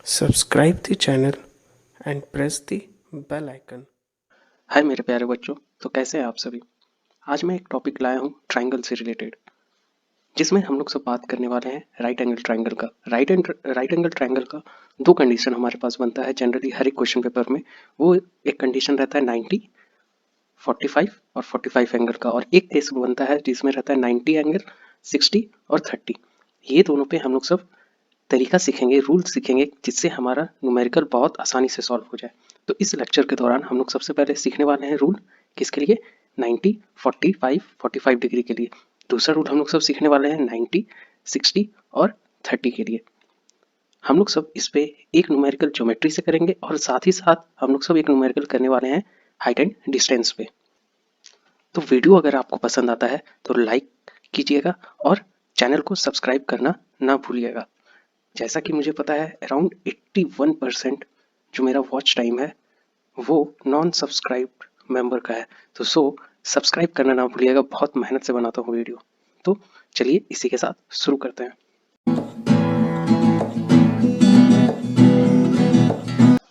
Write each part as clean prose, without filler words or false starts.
Subscribe the channel and press the bell icon. हाय मेरे प्यारे बच्चों। तो कैसे हैं आप सभी। आज मैं एक टॉपिक लाया हूँ ट्रायंगल से रिलेटेड, जिसमें हम लोग सब बात करने वाले हैं राइट एंगल ट्रायंगल का। राइट एंगल ट्रायंगल का दो कंडीशन हमारे पास बनता है जनरली हर एक क्वेश्चन पेपर में। वो एक कंडीशन रहता है 90 45 और 45 एंगल का, और एक केस बनता है जिसमें रहता है 90 एंगल 60 और 30। ये दोनों पे हम लोग सब तरीका सीखेंगे, रूल सीखेंगे, जिससे हमारा न्यूमेरिकल बहुत आसानी से सॉल्व हो जाए। तो इस लेक्चर के दौरान हम लोग सबसे पहले सीखने वाले हैं रूल, किसके लिए? 90 45 45 डिग्री के लिए। दूसरा रूल हम लोग सब सीखने वाले हैं 90 60 और 30 के लिए। हम लोग सब इस पे एक न्यूमेरिकल ज्योमेट्री से करेंगे, और साथ ही साथ हम लोग सब एक न्यूमेरिकल करने वाले हैं हाइट एंड डिस्टेंस पे। तो वीडियो अगर आपको पसंद आता है तो लाइक कीजिएगा और चैनल को सब्सक्राइब करना ना भूलिएगा। जैसा कि मुझे पता है अराउंड 81% जो मेरा वॉच टाइम है वो नॉन सब्सक्राइब्ड मेंबर का है। तो सब्सक्राइब करना ना भूलिएगा, बहुत मेहनत से बनाता हूँ वीडियो। तो चलिए इसी के साथ शुरू करते हैं।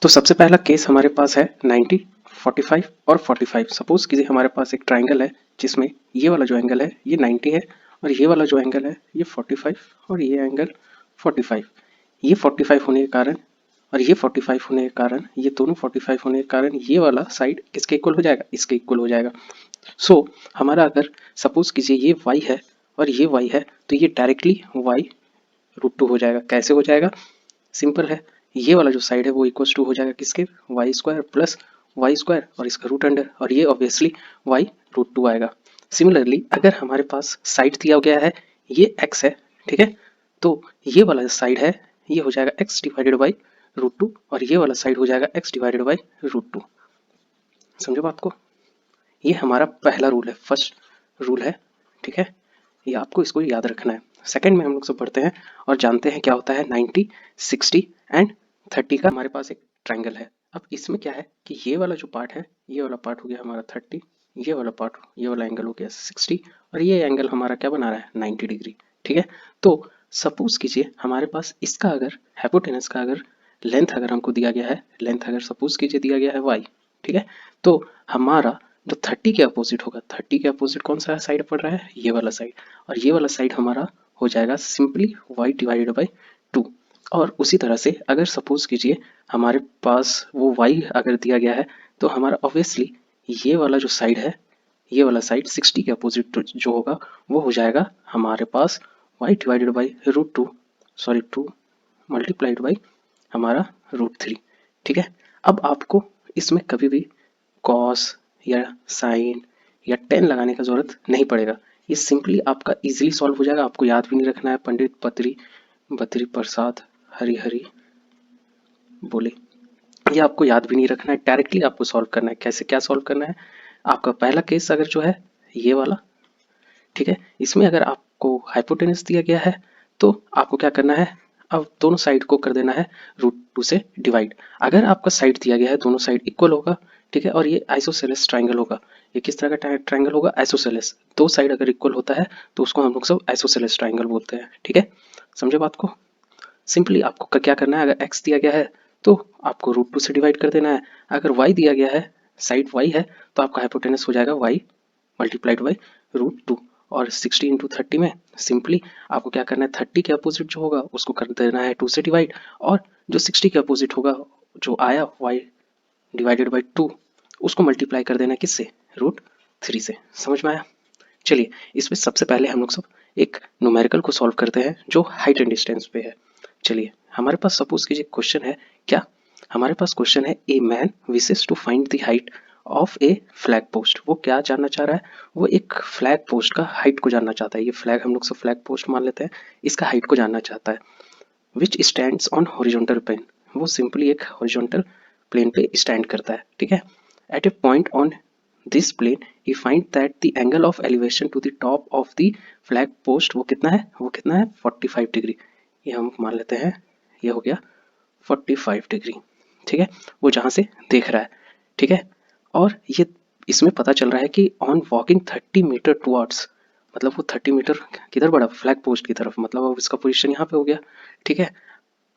तो सबसे पहला केस हमारे पास है 90 45 और 45। सपोज कीजिए हमारे पास एक ट्राइंगल है जिसमें ये वाला जो एंगल है ये 90 है, और ये वाला जो एंगल है ये 45, और ये एंगल 45। ये 45 होने के कारण और ये 45 होने के कारण, ये दोनों 45 होने के कारण ये वाला साइड किसके इक्वल हो जाएगा? इसके इक्वल हो जाएगा। हमारा अगर सपोज कीजिए ये y है और ये y है, तो ये डायरेक्टली y √2 हो जाएगा। कैसे हो जाएगा? सिंपल है, ये वाला जो साइड है वो इक्वल टू हो जाएगा किसके? Y square plus Y square और इसका रूट अंडर, और ये ऑब्वियसली वाई √2 आएगा। सिमिलरली अगर हमारे पास साइड दिया गया है ये x है, ठीक है, तो ये वाला साइड है ये हो जाएगा x डिवाइडेड बाई √2, और ये वाला साइड हो जाएगा x डिवाइडेड बाई √2। समझे बात को? ये हमारा पहला रूल है, फर्स्ट रूल है, ठीक है। ये आपको इसको याद रखना है। सेकंड में हम लोग सब पढ़ते हैं और जानते हैं क्या होता है 90 60 एंड 30 का। हमारे पास एक ट्राइंगल है। अब इसमें क्या है कि ये वाला जो पार्ट है ये वाला पार्ट हो गया हमारा 30, ये वाला पार्ट ये वाला एंगल हो गया 60, और ये एंगल हमारा क्या बना रहा है? 90 डिग्री, ठीक है। तो सपोज कीजिए हमारे पास इसका अगर हाइपोटेनस का अगर लेंथ अगर हमको दिया गया है, लेंथ अगर सपोज कीजिए दिया गया है y, ठीक है, तो हमारा जो 30 के अपोजिट होगा, 30 के अपोजिट कौन सा साइड पड़ रहा है? ये वाला साइड, और ये वाला साइड हमारा हो जाएगा सिंपली y डिवाइडेड बाई 2। और उसी तरह से अगर सपोज कीजिए हमारे पास वो y अगर दिया गया है, तो हमारा ऑब्वियसली ये वाला जो साइड है, ये वाला साइड 60 के अपोजिट जो होगा वो हो जाएगा हमारे पास y divided by √2, sorry 2 multiplied by हमारा √3, ठीक है। अब आपको इसमें कभी भी कॉस या साइन या टेन लगाने का जरूरत नहीं पड़ेगा। ये सिंपली आपका इजीली सॉल्व हो जाएगा। आपको याद भी नहीं रखना है पंडित पत्री बद्री प्रसाद हरि हरि बोले, ये आपको याद भी नहीं रखना है, डायरेक्टली आपको सॉल्व करना है। कैसे क्या सॉल्व करना है? आपका पहला केस अगर जो है ये वाला, ठीक है, इसमें अगर आपको हाइपोटेनस दिया गया है तो आपको क्या करना है? अब दोनों साइड को कर देना है √2 से डिवाइड। अगर आपका साइड दिया गया है दोनों साइड इक्वल होगा, ठीक है, और ये आइसोसेलेस ट्राइंगल होगा। ये किस तरह का ट्राइंगल होगा? आइसोसेलेस। दो साइड अगर इक्वल होता है तो उसको हम लोग सब आइसोसेलेस ट्राइंगल बोलते हैं, ठीक है। समझे बात को? सिंपली आपको क्या करना है, अगर x दिया गया है तो आपको √2 से डिवाइड कर देना है। अगर y दिया गया है, साइड y है, तो आपका हाइपोटेनस हो जाएगा y मल्टीप्लाइड बाई √2। और 60 इंटू 30 में सिंपली आपको क्या करना है, 30 के अपोजिट जो होगा उसको कर देना है 2 से डिवाइड, और जो 60 के अपोजिट होगा जो आया y डिवाइडेड बाई 2, उसको मल्टीप्लाई कर देना है किससे? √3 से। समझ में आया? चलिए इसमें सबसे पहले हम लोग सब एक न्यूमेरिकल को सॉल्व करते हैं जो हाइट एंड डिस्टेंस पे है। चलिए हमारे पास सपोज कीजिए क्वेश्चन है, क्या हमारे पास क्वेश्चन है, a man wishes to find the height of a flag post. वो क्या जानना चाह रहा है? वो एक फ्लैग पोस्ट का हाइट को जानना चाहता है। ये फ्लैग हम लोग सब फ्लैग पोस्ट मान लेते हैं, इसका हाइट को जानना चाहता है। Which stands on horizontal plane. वो सिंपली एक हॉरिजॉन्टल प्लेन पे स्टैंड करता है, ठीक है। At a point on this plane he find that the angle of elevation to the top of the flag post वो कितना है? वो कितना है? 45 डिग्री। ये हम मान लेते हैं ये हो गया 45 डिग्री, ठीक है, वो जहां से देख रहा है, ठीक है। और ये इसमें पता चल रहा है कि ऑन वॉकिंग 30 मीटर टुवर्ड्स, मतलब वो 30 मीटर किधर बढ़ा? फ्लैग पोस्ट की तरफ, मतलब अब इसका पोजीशन यहाँ पे हो गया, ठीक है।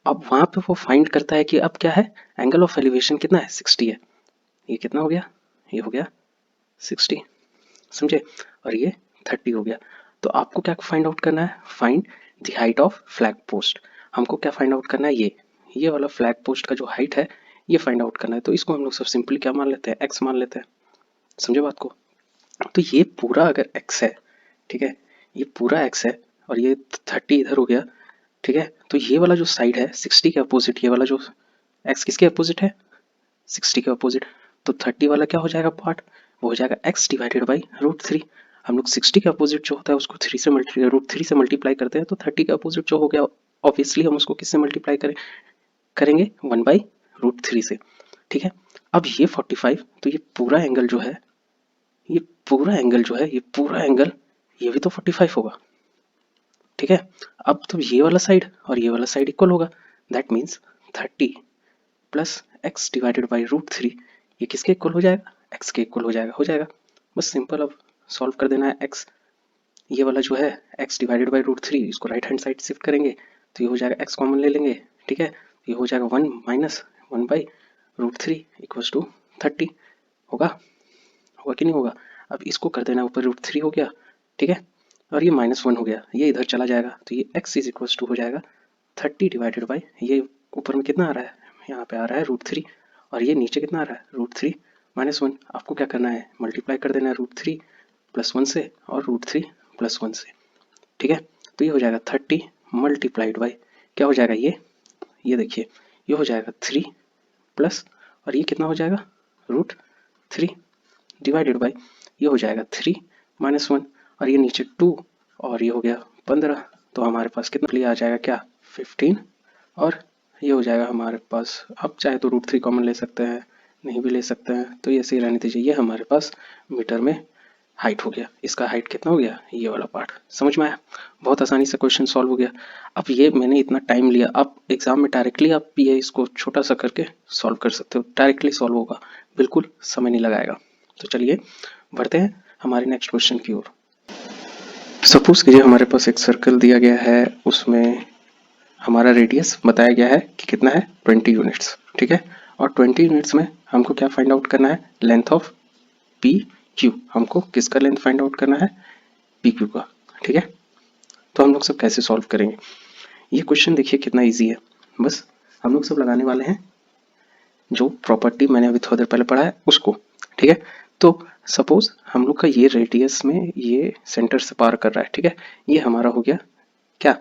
अब वहां पे वो फाइंड करता है कि अब क्या है, एंगल ऑफ एलिवेशन कितना है, 60 है। ये कितना हो गया, ये हो गया 60, समझे, और ये 30 हो गया। तो आपको क्या फाइंड आउट करना है, find the height of flag post. हमको क्या फाइंड आउट करना है, ये वाला फ्लैग पोस्ट का जो हाइट है ये फाइंड आउट करना है। तो इसको हम लोग सब सिंपली क्या मान लेते हैं, एक्स मान लेते हैं, समझे बात को। तो ये पूरा अगर एक्स है, ठीक है, ये पूरा एक्स है और ये 30 इधर हो गया, ठीक है। तो ये वाला जो साइड है 60 के अपोजिट, ये वाला जो एक्स किसके अपोजिट है, 60 के अपोजिट। तो 30 वाला क्या हो जाएगा पार्ट, वो हो जाएगा x डिवाइडेड बाई √3। हम लोग 60 के अपोजिट जो होता है उसको √3 से मल्टीप्लाई करते हैं, तो 30 का अपोजिट जो हो गया ऑब्वियसली हम उसको किससे मल्टीप्लाई करेंगे 1/√3 से, ठीक है। अब ये 45, तो ये पूरा एंगल जो है, ये पूरा एंगल जो है, ये पूरा एंगल ये भी तो 45 होगा, ठीक है। अब तो ये वाला साइड और ये वाला साइड इक्वल होगा, that means 30 plus x divided by √3 ये किसके इक्वल हो जाएगा, एक्स के इक्वल हो जाएगा। बस सिंपल अब सॉल्व कर देना है एक्स, ये वाला जो है एक्स डिवाइडेड बाई √3 इसको राइट हैंड साइड शिफ्ट करेंगे तो ये हो जाएगा एक्स कॉमन ले लेंगे, ठीक है। ये हो जाएगा 1 माइनस 1/√3 इक्वल्स टू 30, होगा, होगा कि नहीं होगा। अब इसको कर देना ऊपर √3 हो गया, ठीक है, और ये -1 हो गया, ये इधर चला जाएगा तो ये x इज इक्वल्स टू हो जाएगा 30 डिवाइडेड बाई, ये ऊपर में कितना आ रहा है, यहाँ पे आ रहा है √3 और ये नीचे कितना आ रहा है √3 -1। आपको क्या करना है, मल्टीप्लाई कर देना है √3 + 1 से और √3 + 1 से, ठीक है। तो ये हो जाएगा 30 मल्टीप्लाइड बाई क्या हो जाएगा, ये देखिए ये हो जाएगा 3 प्लस और ये कितना हो जाएगा √3 डिवाइडेड बाई ये हो जाएगा 3 -1 और ये नीचे 2 और ये हो गया 15। तो हमारे पास कितना लिए आ जाएगा क्या 15 और ये हो जाएगा हमारे पास, आप चाहे तो √3 कॉमन ले सकते हैं, नहीं भी ले सकते हैं, तो ये ऐसे ही रहने दीजिए। ये हमारे पास मीटर में हाइट हो गया, इसका हाइट कितना हो गया, ये वाला पार्ट समझ में आया, बहुत आसानी से क्वेश्चन सॉल्व हो गया। अब ये मैंने इतना टाइम लिया, आप एग्जाम में डायरेक्टली आप ये इसको छोटा सा करके सॉल्व कर सकते हो, डायरेक्टली सॉल्व होगा, बिल्कुल समय नहीं लगाएगा। तो चलिए बढ़ते हैं हमारे नेक्स्ट क्वेश्चन की ओर। सपोज कीजिए हमारे पास एक सर्कल दिया गया है, उसमें हमारा रेडियस बताया गया है कि कितना है 20 यूनिट्स, ठीक है। और 20 यूनिट्स में हमको क्या फाइंड आउट करना है, लेंथ ऑफ पी क्यू, हमको किसका लेंथ फाइंड आउट करना है, पी क्यू का, ठीक है। तो हम लोग सब कैसे सॉल्व करेंगे, ये क्वेश्चन देखिए कितना इजी है। बस हम लोग सब लगाने वाले हैं जो प्रॉपर्टी मैंने अभी थोड़ी देर पहले पढ़ा है उसको, ठीक है। तो सपोज हम लोग का ये रेडियस में ये सेंटर से पार कर रहा है, ठीक है, ये हमारा हो गया क्या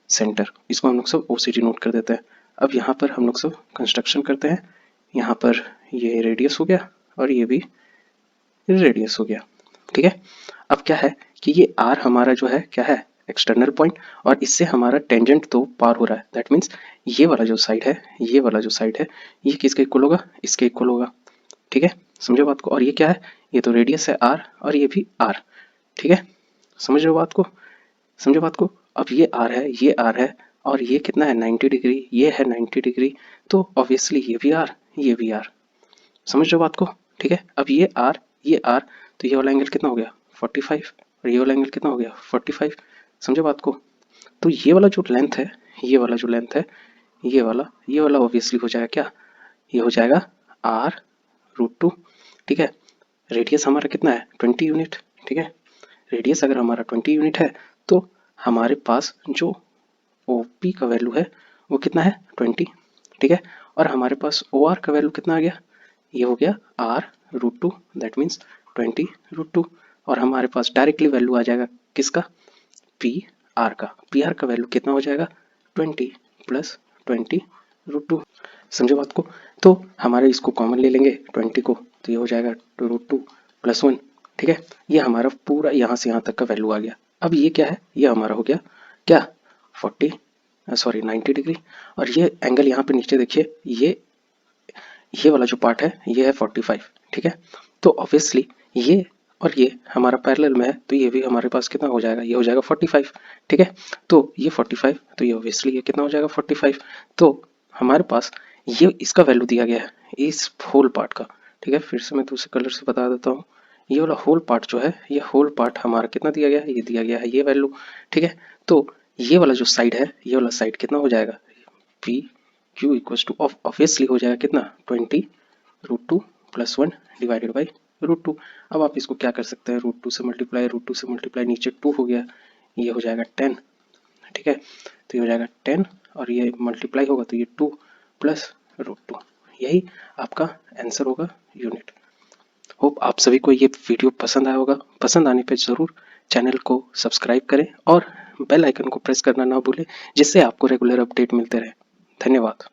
सेंटर, इसको हम लोग सब ओसीडी नोट कर देते हैं। अब यहाँ पर हम लोग सब कंस्ट्रक्शन करते हैं, यहाँ पर ये रेडियस हो गया और ये भी रेडियस हो गया, ठीक है। अब क्या है कि ये आर हमारा जो है क्या है एक्सटर्नल पॉइंट और इससे हमारा टेंजेंट तो पार हो रहा है, दैट मीन्स ये वाला जो साइड है, ये वाला जो साइड है ये किसके इक्वल होगा, इसके इक्वल होगा, ठीक है, समझो बात को। और ये क्या है, ये तो रेडियस है आर और ये भी आर, ठीक है, समझ रहे हो बात को, समझो बात को। अब ये आर है, ये आर है और ये कितना है 90 डिग्री, ये है 90 डिग्री, तो ऑब्वियसली ये भी आर, ये भी आर, समझ रहे हो बात को, ठीक है। अब ये आर, ये आर, तो ये वाला एंगल कितना हो गया 45 और ये वाला एंगल कितना हो गया 45, समझो बात को। तो ये वाला जो लेंथ है, ये वाला जो लेंथ है, ये वाला ऑब्वियसली हो जाएगा क्या, ये हो जाएगा r√2, ठीक है। रेडियस हमारा कितना है 20 यूनिट, ठीक है। रेडियस अगर हमारा 20 यूनिट है तो हमारे पास जो OP का वैल्यू है वो कितना है 20, ठीक है। और हमारे पास OR का वैल्यू कितना आ गया, ये हो गया r√2, दैट मीन्स 20√2 और हमारे पास डायरेक्टली वैल्यू आ जाएगा किसका, PR का वैल्यू कितना हो जाएगा 20 + 20√2, समझो बात को। तो हमारे इसको कॉमन ले लेंगे 20 को, तो ये हो जाएगा √2 + 1, ठीक है। ये हमारा पूरा यहाँ से यहाँ तक का वैल्यू आ गया। अब ये क्या है, ये हमारा हो गया क्या 90 डिग्री और ये एंगल यहाँ पे नीचे देखिए, ये वाला जो पार्ट है ये है 45, ठीक है। तो ऑब्वियसली ये और ये हमारा पैरेलल में है तो ये भी हमारे पास कितना हो जाएगा, ये हो जाएगा 45, ठीक है। तो ये 45, तो ये ऑब्वियसली ये कितना हो जाएगा 45। तो हमारे पास ये इसका वैल्यू दिया गया है इस होल पार्ट का, ठीक है। फिर से मैं दूसरे कलर से बता देता हूँ, ये वाला होल पार्ट जो है, ये होल पार्ट हमारा कितना दिया गया है, ये दिया गया है ये वैल्यू, ठीक है। तो ये वाला जो साइड है, ये वाला साइड कितना हो जाएगा P Q equals to obviously हो जाएगा कितना 20√2 + 1 डिवाइडेड बाई √2। अब आप इसको क्या कर सकते हैं, √2 से मल्टीप्लाई, नीचे 2 हो गया, ये हो जाएगा 10। ठीक है, तो ये हो जाएगा 10 और ये मल्टीप्लाई होगा तो ये 2 + √2, यही आपका आंसर होगा यूनिट। होप आप सभी को ये वीडियो पसंद आया होगा। पसंद आने पे ज़रूर चैनल को सब्सक्राइब करें और बेल आइकन को प्रेस करना ना भूलें, जिससे आपको रेगुलर अपडेट मिलते रहे। धन्यवाद।